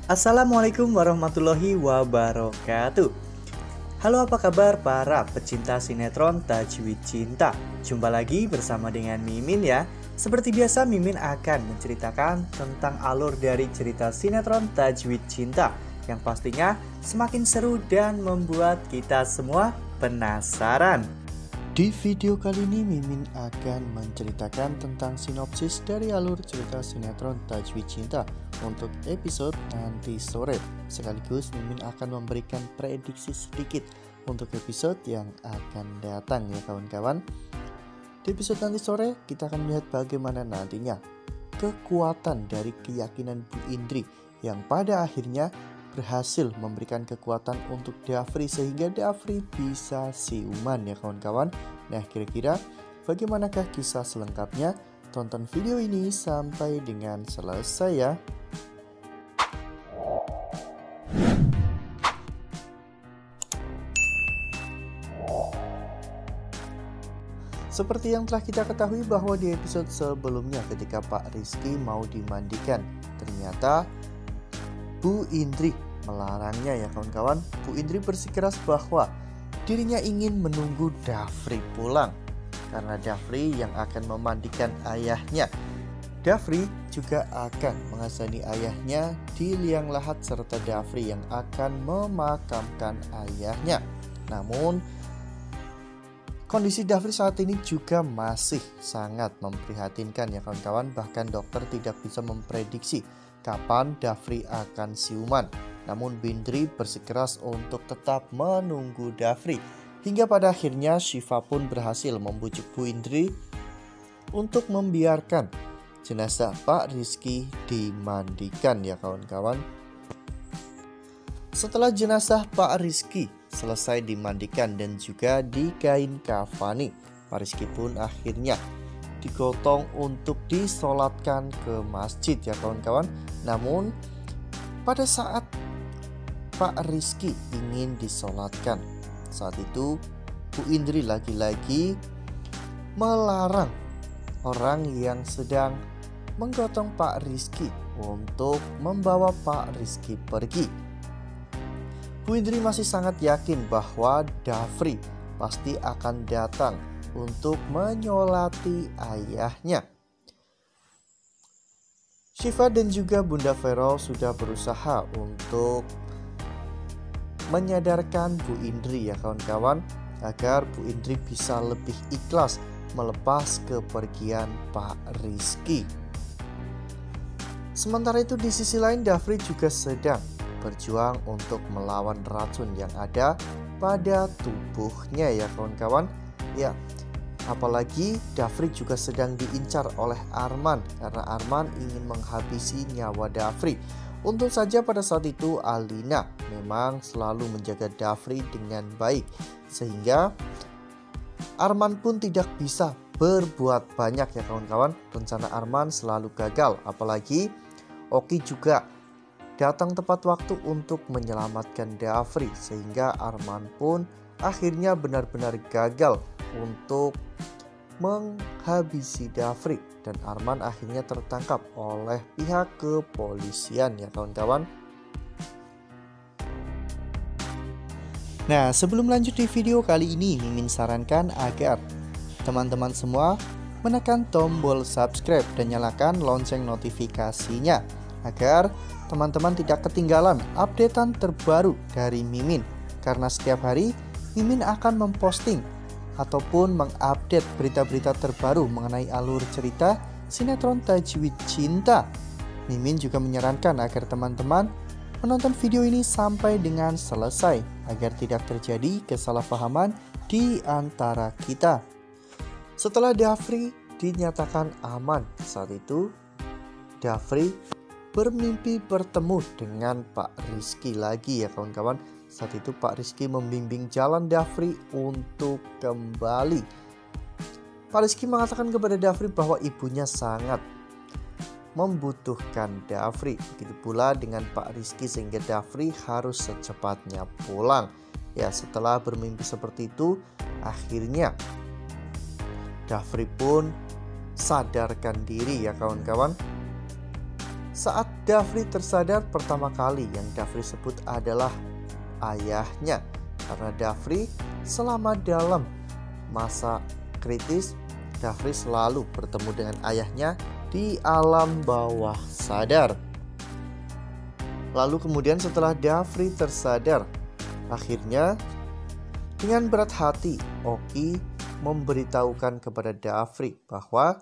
Assalamualaikum warahmatullahi wabarakatuh. Halo, apa kabar para pecinta sinetron Tajwid Cinta? Jumpa lagi bersama dengan Mimin ya. Seperti biasa, Mimin akan menceritakan tentang alur dari cerita sinetron Tajwid Cinta yang pastinya semakin seru dan membuat kita semua penasaran. Di video kali ini Mimin akan menceritakan tentang sinopsis dari alur cerita sinetron Tajwid Cinta untuk episode nanti sore. Sekaligus Mimin akan memberikan prediksi sedikit untuk episode yang akan datang ya kawan-kawan. Di episode nanti sore kita akan melihat bagaimana nantinya kekuatan dari keyakinan Bu Indri yang pada akhirnya berhasil memberikan kekuatan untuk Dafri sehingga Dafri bisa siuman ya kawan-kawan. Nah, kira-kira bagaimanakah kisah selengkapnya? Tonton video ini sampai dengan selesai ya. Seperti yang telah kita ketahui bahwa di episode sebelumnya ketika Pak Rizky mau dimandikan, ternyata Bu Indri melarangnya ya kawan-kawan. Bu Indri bersikeras bahwa dirinya ingin menunggu Dafri pulang karena Dafri yang akan memandikan ayahnya. Dafri juga akan mengasani ayahnya di liang lahat serta Dafri yang akan memakamkan ayahnya. Namun kondisi Dafri saat ini juga masih sangat memprihatinkan ya kawan-kawan. Bahkan dokter tidak bisa memprediksi kapan Dafri akan siuman. Namun Bindri bersikeras untuk tetap menunggu Dafri. Hingga pada akhirnya Syifa pun berhasil membujuk Bu Indri untuk membiarkan jenazah Pak Rizky dimandikan ya kawan-kawan. Setelah jenazah Pak Rizky selesai dimandikan dan juga dikain kafani, Pak Rizky pun akhirnya digotong untuk disolatkan ke masjid ya kawan-kawan. Namun pada saat Pak Rizky ingin disolatkan, saat itu Bu Indri lagi-lagi melarang orang yang sedang menggotong Pak Rizky untuk membawa Pak Rizky pergi. Bu Indri masih sangat yakin bahwa Dafri pasti akan datang untuk menyolati ayahnya. Syifa dan juga Bunda Vero sudah berusaha untuk menyadarkan Bu Indri ya kawan-kawan, agar Bu Indri bisa lebih ikhlas melepas kepergian Pak Rizky. Sementara itu di sisi lain Dafri juga sedang berjuang untuk melawan racun yang ada pada tubuhnya ya kawan-kawan. Ya, apalagi Dafri juga sedang diincar oleh Arman karena Arman ingin menghabisi nyawa Dafri. Untung saja pada saat itu Alina memang selalu menjaga Dafri dengan baik, sehingga Arman pun tidak bisa berbuat banyak ya kawan-kawan. Rencana Arman selalu gagal, apalagi Oki juga datang tepat waktu untuk menyelamatkan Dafri, sehingga Arman pun akhirnya benar-benar gagal untuk menghabisi Dafri dan Arman akhirnya tertangkap oleh pihak kepolisian ya kawan-kawan. Nah, sebelum lanjut di video kali ini, Mimin sarankan agar teman-teman semua menekan tombol subscribe dan nyalakan lonceng notifikasinya agar teman-teman tidak ketinggalan updatean terbaru dari Mimin. Karena setiap hari Mimin akan memposting ataupun mengupdate berita-berita terbaru mengenai alur cerita sinetron Tajwid Cinta. Mimin juga menyarankan agar teman-teman menonton video ini sampai dengan selesai agar tidak terjadi kesalahpahaman di antara kita. Setelah Dafri dinyatakan aman, saat itu Dafri bermimpi bertemu dengan Pak Rizky lagi ya kawan-kawan. Saat itu Pak Rizky membimbing jalan Dafri untuk kembali. Pak Rizky mengatakan kepada Dafri bahwa ibunya sangat membutuhkan Dafri. Begitu pula dengan Pak Rizky sehingga Dafri harus secepatnya pulang. Ya, setelah bermimpi seperti itu, akhirnya Dafri pun sadarkan diri ya kawan-kawan. Saat Dafri tersadar pertama kali yang Dafri sebut adalah ayahnya. Karena Dafri selama dalam masa kritis, Dafri selalu bertemu dengan ayahnya di alam bawah sadar. Lalu kemudian setelah Dafri tersadar, akhirnya dengan berat hati Oki memberitahukan kepada Dafri bahwa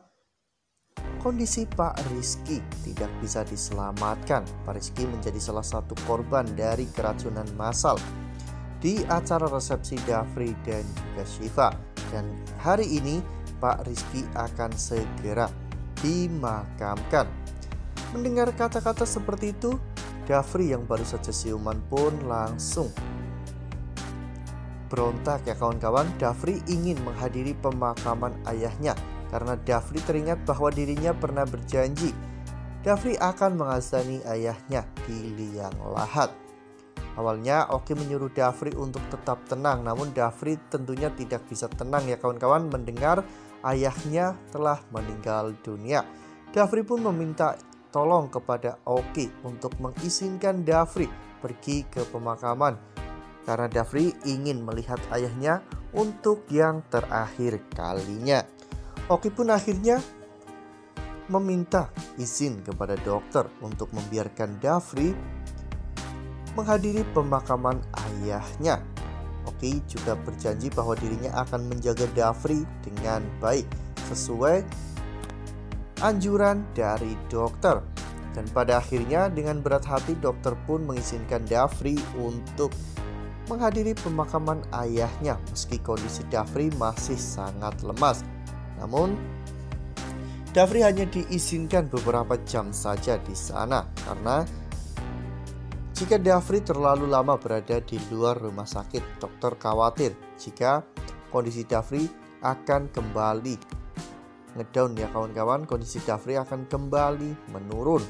kondisi Pak Rizky tidak bisa diselamatkan. Pak Rizky menjadi salah satu korban dari keracunan massal di acara resepsi Dafri dan juga Syifa. Dan hari ini Pak Rizky akan segera dimakamkan. Mendengar kata-kata seperti itu, Dafri yang baru saja siuman pun langsung berontak ya kawan-kawan. Dafri ingin menghadiri pemakaman ayahnya karena Dafri teringat bahwa dirinya pernah berjanji Dafri akan mengazani ayahnya di liang lahat. Awalnya Oki menyuruh Dafri untuk tetap tenang, namun Dafri tentunya tidak bisa tenang ya kawan-kawan mendengar ayahnya telah meninggal dunia. Dafri pun meminta tolong kepada Oki untuk mengizinkan Dafri pergi ke pemakaman karena Dafri ingin melihat ayahnya untuk yang terakhir kalinya. Oki pun akhirnya meminta izin kepada dokter untuk membiarkan Dafri menghadiri pemakaman ayahnya. Oki juga berjanji bahwa dirinya akan menjaga Dafri dengan baik sesuai anjuran dari dokter. Dan pada akhirnya dengan berat hati dokter pun mengizinkan Dafri untuk menghadiri pemakaman ayahnya meski kondisi Dafri masih sangat lemas. Namun Dafri hanya diizinkan beberapa jam saja di sana karena jika Dafri terlalu lama berada di luar rumah sakit, dokter khawatir jika kondisi Dafri akan kembali ngedown ya kawan-kawan, kondisi Dafri akan kembali menurun.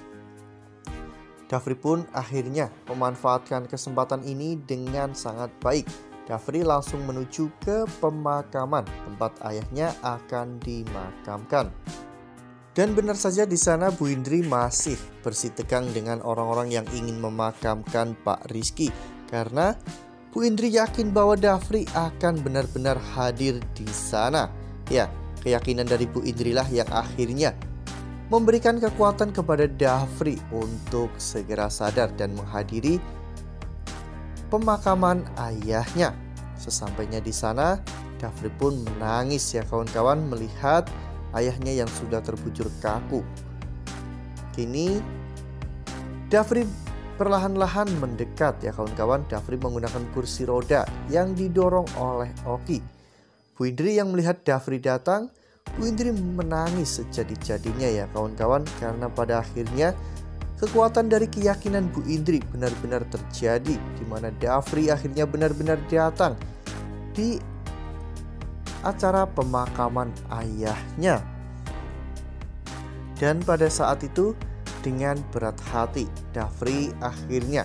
Dafri pun akhirnya memanfaatkan kesempatan ini dengan sangat baik. Dafri langsung menuju ke pemakaman tempat ayahnya akan dimakamkan. Dan benar saja di sana Bu Indri masih bersitegang dengan orang-orang yang ingin memakamkan Pak Rizky karena Bu Indri yakin bahwa Dafri akan benar-benar hadir di sana. Ya, keyakinan dari Bu Indri lah yang akhirnya memberikan kekuatan kepada Dafri untuk segera sadar dan menghadiri pemakaman ayahnya. Sesampainya di sana, Dafri pun menangis ya kawan-kawan melihat ayahnya yang sudah terbujur kaku. Kini Dafri perlahan-lahan mendekat ya kawan-kawan. Dafri menggunakan kursi roda yang didorong oleh Oki. Bu Indri yang melihat Dafri datang, Bu Indri menangis sejadi-jadinya ya kawan-kawan karena pada akhirnya kekuatan dari keyakinan Bu Indri benar-benar terjadi di mana Dafri akhirnya benar-benar datang di acara pemakaman ayahnya. Dan pada saat itu dengan berat hati Dafri akhirnya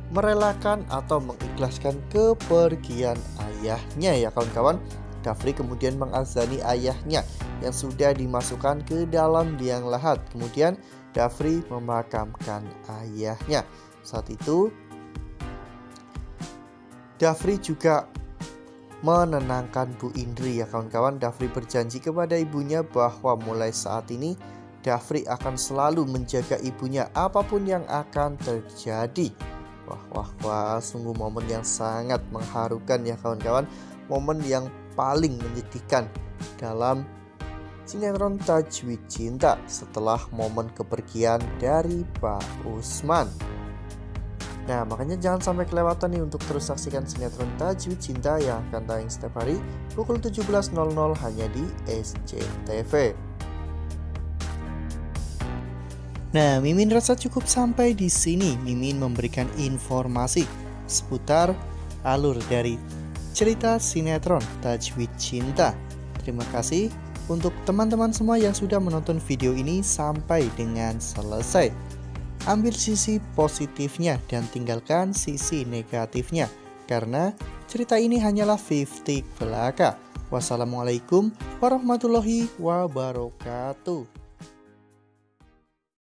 merelakan atau mengikhlaskan kepergian ayahnya ya kawan-kawan. Dafri kemudian mengazani ayahnya yang sudah dimasukkan ke dalam liang lahat. Kemudian Dafri memakamkan ayahnya. Saat itu Dafri juga menenangkan Bu Indri ya kawan-kawan. Dafri berjanji kepada ibunya bahwa mulai saat ini Dafri akan selalu menjaga ibunya apapun yang akan terjadi. Wah, sungguh momen yang sangat mengharukan ya kawan-kawan. Momen yang paling menyedihkan dalam sinetron Tajwid Cinta setelah momen kepergian dari Pak Usman. Nah, makanya jangan sampai kelewatan nih untuk terus saksikan sinetron Tajwid Cinta yang akan tayang setiap hari pukul 17.00 hanya di SCTV. Nah, Mimin rasa cukup sampai di sini. Mimin memberikan informasi seputar alur dari cerita sinetron Tajwid Cinta. Terima kasih untuk teman-teman semua yang sudah menonton video ini sampai dengan selesai. Ambil sisi positifnya dan tinggalkan sisi negatifnya, karena cerita ini hanyalah 50 belaka. Wassalamualaikum warahmatullahi wabarakatuh.